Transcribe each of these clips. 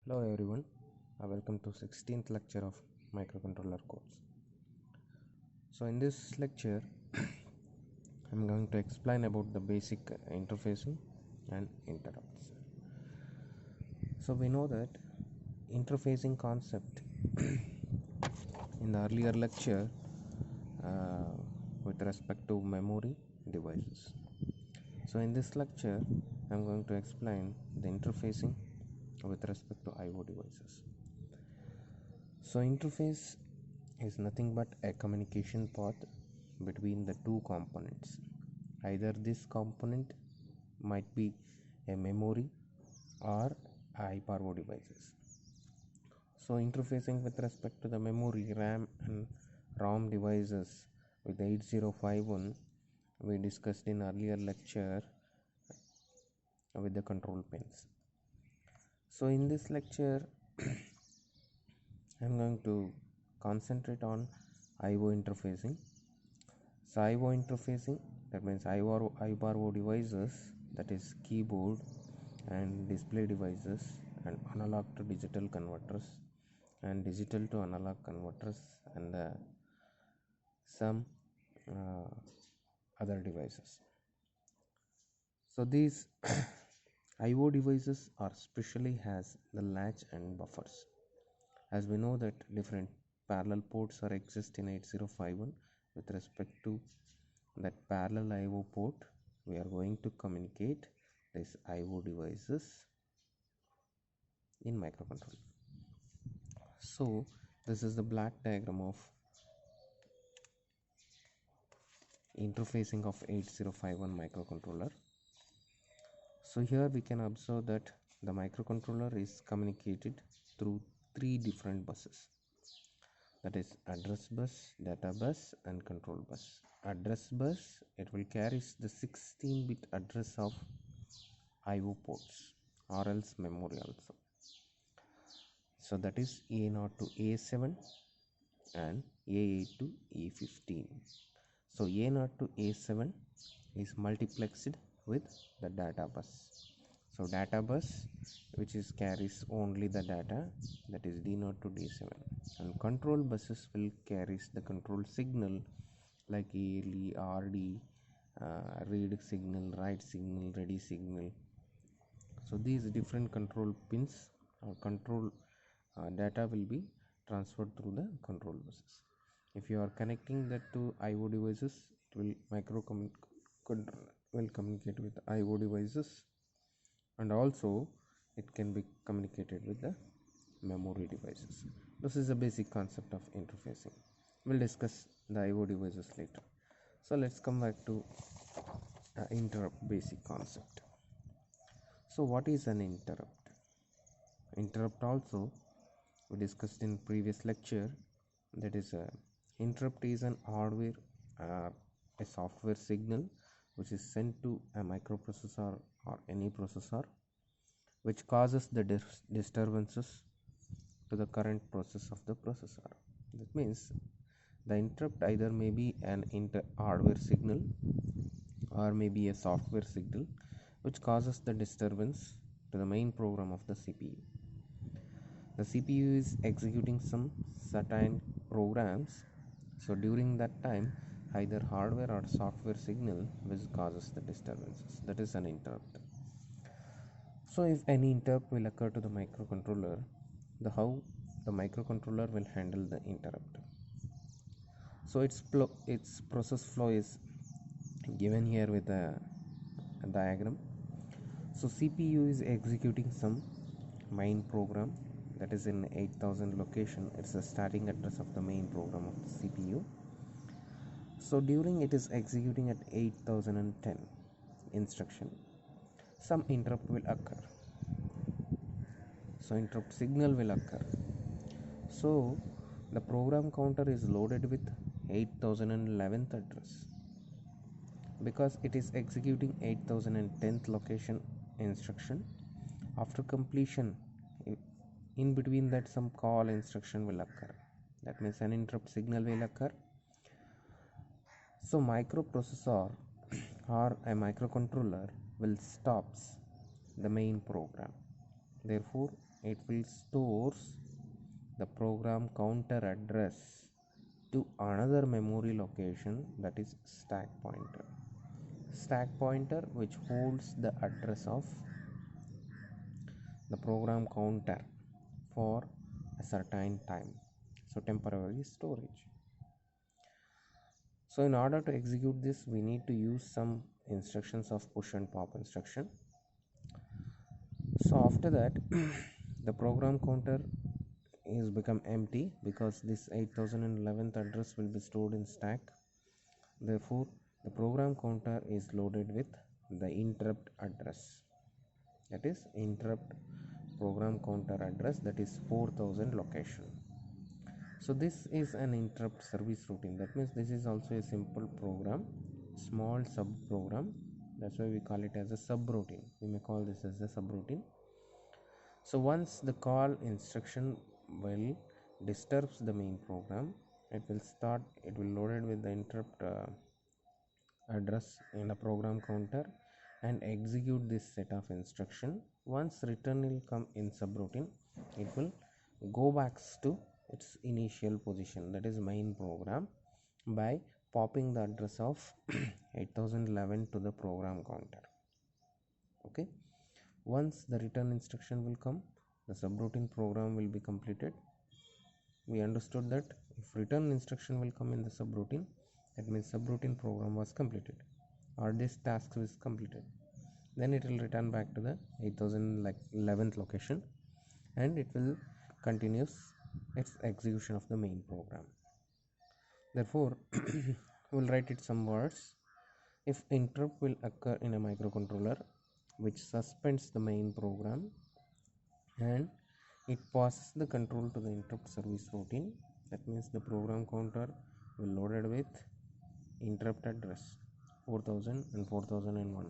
Hello everyone, welcome to 16th lecture of microcontroller course. So in this lecture I'm going to explain about the basic interfacing and interrupts. So we know that interfacing concept in the earlier lecture uh, with respect to memory devices. So in this lecture I'm going to explain the interfacing with respect to IO devices. So interface is nothing but a communication path between the two components. Either this component might be a memory or IPARO devices. So interfacing with respect to the memory, RAM and ROM devices with 8051 we discussed in earlier lecture with the control pins. So in this lecture I'm going to concentrate on IO interfacing. So IO interfacing, that means IBARO devices, that is keyboard and display devices and analog to digital converters and digital to analog converters and some other devices. So these IO devices are specially has the latch and buffers. As we know that different parallel ports are exist in 8051. With respect to that parallel IO port, we are going to communicate these IO devices in microcontroller. So this is the black diagram of interfacing of 8051 microcontroller. So here we can observe that the microcontroller is communicated through three different buses, that is address bus, data bus and control bus. Address bus, it will carries the 16-bit address of IO ports or else memory also. So that is A0 to A7 and A8 to A15. So A0 to A7 is multiplexed with the data bus. So data bus which is carries only the data, that is D0 to D7, and control buses will carries the control signal like ALE, RD, read signal, write signal, ready signal. So these different control pins or control data will be transferred through the control buses. If you are connecting that to IO devices, it will communicate with IO devices, and also it can be communicated with the memory devices. This is the basic concept of interfacing. We'll discuss the IO devices later. So let's come back to interrupt basic concept. So what is an interrupt? Interrupt also we discussed in previous lecture, that is interrupt is an hardware or a software signal which is sent to a microprocessor or any processor which causes the disturbances to the current process of the processor. That means the interrupt either may be an hardware signal or maybe a software signal which causes the disturbance to the main program of the CPU. The CPU is executing some certain programs, so during that time either hardware or software signal which causes the disturbances, that is an interrupt. So if any interrupt will occur to the microcontroller, how the microcontroller will handle the interrupt. So its process flow is given here with a diagram. So CPU is executing some main program, that is in 8000 location. It's the starting address of the main program of the CPU. So during it is executing at 8010 instruction, some interrupt will occur. So interrupt signal will occur. So the program counter is loaded with 8011th address because it is executing 8010th location instruction. After completion, in between that some call instruction will occur, that means an interrupt signal will occur. So microprocessor or a microcontroller will stops the main program, therefore it will stores the program counter address to another memory location, that is stack pointer. Stack pointer which holds the address of the program counter for a certain time, so temporary storage. So in order to execute this, we need to use some instructions of push and pop instruction. So after that the program counter is become empty because this 8011th address will be stored in stack. Therefore the program counter is loaded with the interrupt address, that is interrupt program counter address, that is 4000 location. So this is an interrupt service routine. That means this is also a simple program, small sub program. That's why we call it as a subroutine. We may call this as a subroutine. So once the call instruction will disturbs the main program, it will loaded with the interrupt address in a program counter and execute this set of instruction. Once return will come in subroutine, it will go back to its initial position, that is main program, by popping the address of 8011 to the program counter. Okay, once the return instruction will come, the subroutine program will be completed. We understood that if return instruction will come in the subroutine, that means subroutine program was completed or this task is completed. Then it will return back to the 8011th location and it will continues its execution of the main program. Therefore we'll write it some words. If interrupt will occur in a microcontroller which suspends the main program and it passes the control to the interrupt service routine, that means the program counter will loaded with interrupt address 4000 and 4001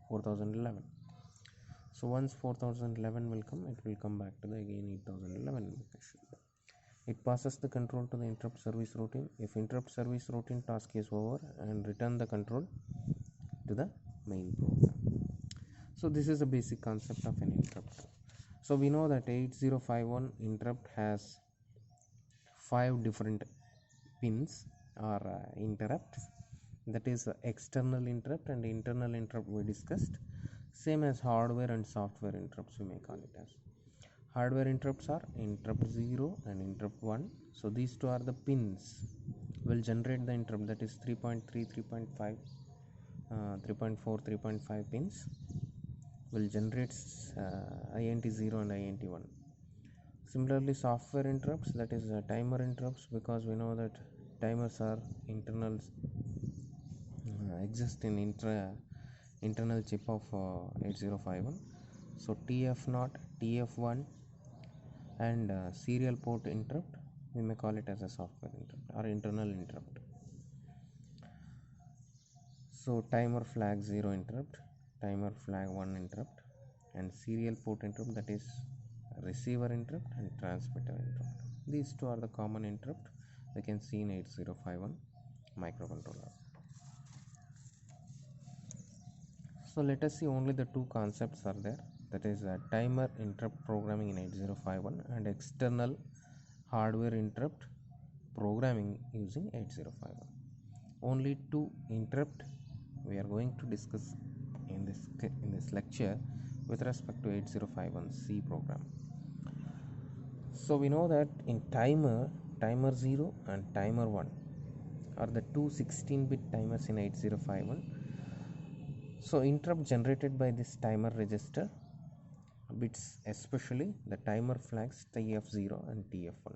4011. So once 4011 will come, it will come back to the again 8011 location. It passes the control to the interrupt service routine. If interrupt service routine task is over, and return the control to the main program. So this is a basic concept of an interrupt. So we know that 8051 interrupt has 5 different pins or interrupts, that is external interrupt and internal interrupt we discussed. Same as hardware and software interrupts, we may call it as. Hardware interrupts are interrupt 0 and interrupt 1. So these two are the pins will generate the interrupt, that is 3.3, 3.5, 3.4, 3.5 pins will generate INT 0 and INT 1. Similarly software interrupts, that is timer interrupts, because we know that timers are internals exist in internal chip of 8051. So TF0, TF1 and serial port interrupt, we may call it as a software interrupt or internal interrupt. So timer flag 0 interrupt, timer flag 1 interrupt, and serial port interrupt, that is receiver interrupt and transmitter interrupt. These two are the common interrupt we can see in 8051 microcontroller. So let us see only the two concepts are there, that is timer interrupt programming in 8051 and external hardware interrupt programming using 8051. Only two interrupt we are going to discuss in this lecture with respect to 8051 C program. So we know that in timer 0 and timer 1 are the two 16-bit timers in 8051. So interrupt generated by this timer register bits, especially the timer flags TF0 and TF1.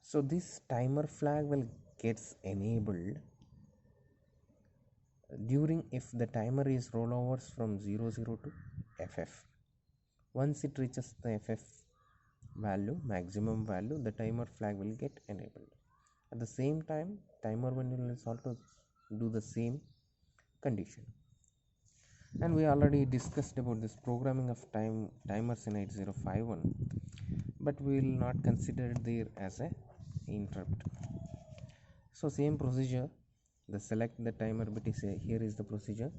So this timer flag will gets enabled during if the timer is rollovers from 00 to FF. Once it reaches the FF value, maximum value, the timer flag will get enabled. At the same time, timer 1 will also do the same condition. And we already discussed about this programming of timers in 8051, but we will not consider it there as a interrupt. So same procedure, the select the timer bit is here is the procedure.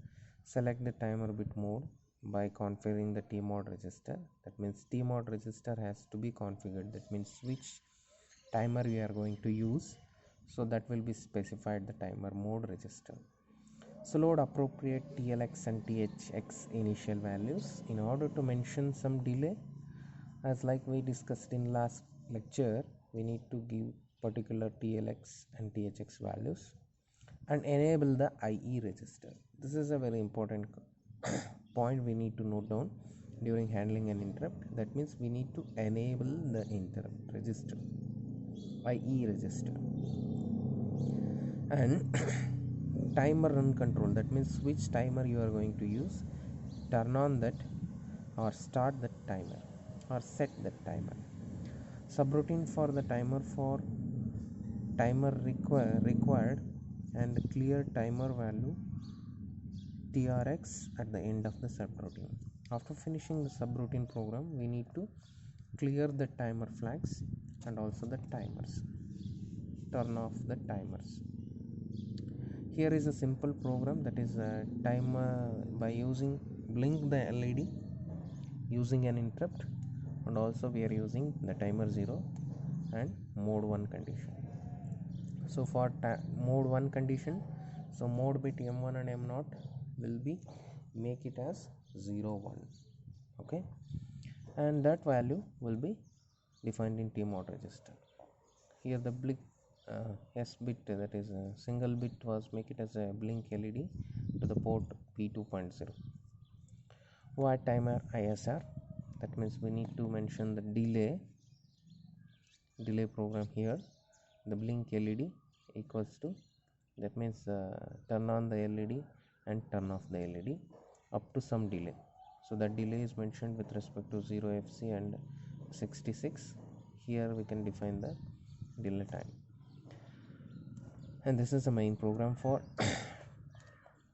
Select the timer bit mode, by configuring the tmod register. That means tmod register has to be configured, that means which timer we are going to use, so that will be specified the timer mode register. So load appropriate TLX and THX initial values in order to mention some delay. As like we discussed in last lecture, we need to give particular TLX and THX values and enable the IE register. This is a very important point we need to note down during handling an interrupt. That means we need to enable the interrupt register, IE register. And timer run control, that means which timer you are going to use, turn on that or start that timer or set that timer. Subroutine for the timer for timer required and clear timer value TRX at the end of the subroutine. After finishing the subroutine program, we need to clear the timer flags and also the timers, turn off the timers. Here is a simple program, that is a timer by using blink the LED using an interrupt, and also we are using the timer 0 and mode 1 condition. So for mode 1 condition, so mode bit M1 and M0 will be make it as 0 1, okay, and that value will be defined in tmod register. Here the blink S bit, that is a single bit, was make it as a blink LED to the port P2.0. Void timer ISR, that means we need to mention the delay program here. The blink LED equals to, that means turn on the LED and turn off the LED up to some delay. So that delay is mentioned with respect to 0 FC and 66. Here we can define the delay time, and this is the main program for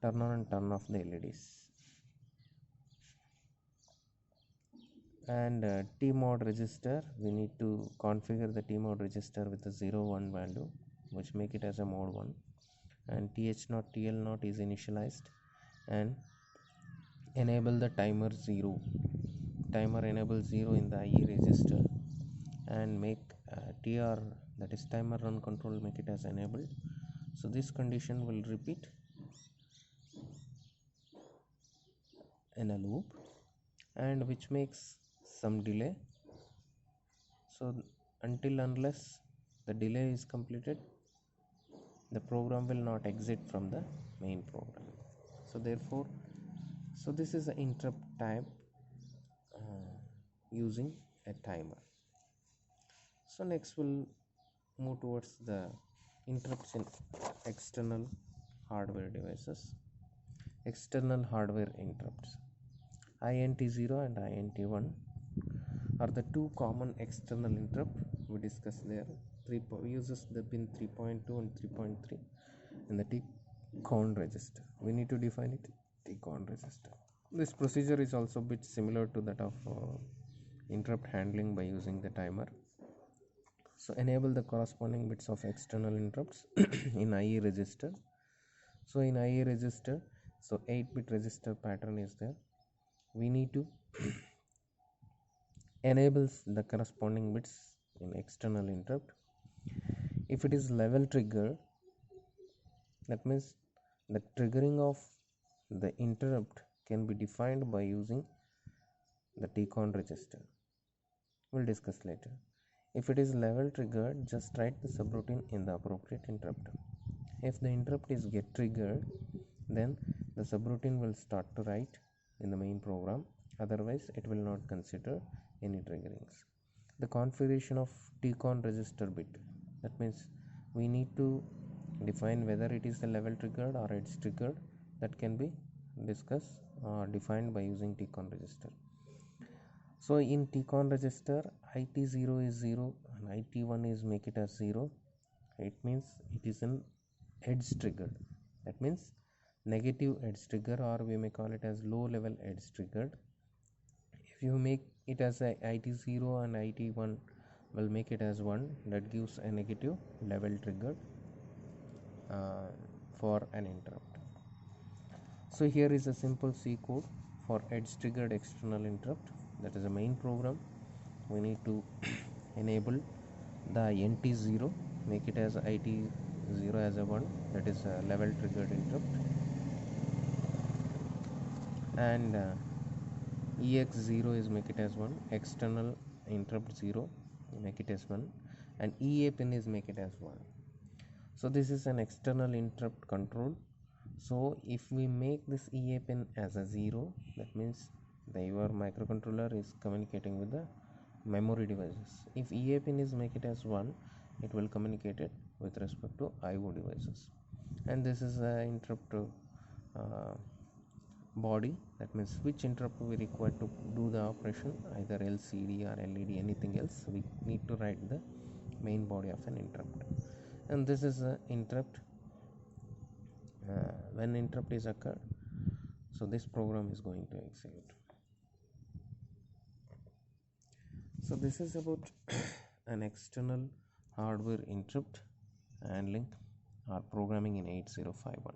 turn on and turn off the LEDs. And tmod register, we need to configure the tmod register with a 0 1 value, which make it as a mode 1, and th0 TL0 is initialized, and enable the timer 0, timer enable 0 in the IE register, and make TR, that is timer run control, make it as enabled. So this condition will repeat in a loop, and which makes some delay. So until unless the delay is completed, the program will not exit from the main program. So therefore, so this is the interrupt type using a timer. So next we'll move towards the interrupts in external hardware devices. External hardware interrupts, INT0 and INT1 are the two common external interrupt we discussed there. Uses the pin 3.2 and 3.3 in the TCON register. We need to define it TCON register. This procedure is also a bit similar to that of interrupt handling by using the timer. So enable the corresponding bits of external interrupts in IE register. So in IE register, so 8-bit register pattern is there. We need to enable the corresponding bits in external interrupt. If it is level trigger, that means the triggering of the interrupt can be defined by using the TCON register. We'll discuss later. If it is level triggered, just write the subroutine in the appropriate interrupt. If the interrupt is get triggered, then the subroutine will start to write in the main program. Otherwise, it will not consider any triggerings. The configuration of TCON register bit, that means we need to define whether it is the level triggered or it's triggered. That can be discussed or defined by using TCON register. So in TCON register, IT0 is 0 and IT1 is make it as 0. It means it is an edge triggered. That means negative edge trigger, or we may call it as low level edge triggered. If you make it as a IT0 and IT1 will make it as 1, that gives a negative level triggered for an interrupt. So here is a simple C code for edge triggered external interrupt, that is the main program, we need to enable the NT0, make it as IT0 as a 1, that is a level triggered interrupt, and EX0 is make it as 1, external interrupt 0 make it as 1, and EA pin is make it as 1. So this is an external interrupt control. So if we make this EA pin as a 0, that means your microcontroller is communicating with the memory devices. If EA pin is make it as 1, it will communicate it with respect to IO devices. And this is a interrupt body, that means which interrupt we require to do the operation, either LCD or LED, anything else, we need to write the main body of an interrupt. And this is a interrupt when interrupt is occurred, so this program is going to execute. So this is about an external hardware interrupt handling or programming in 8051.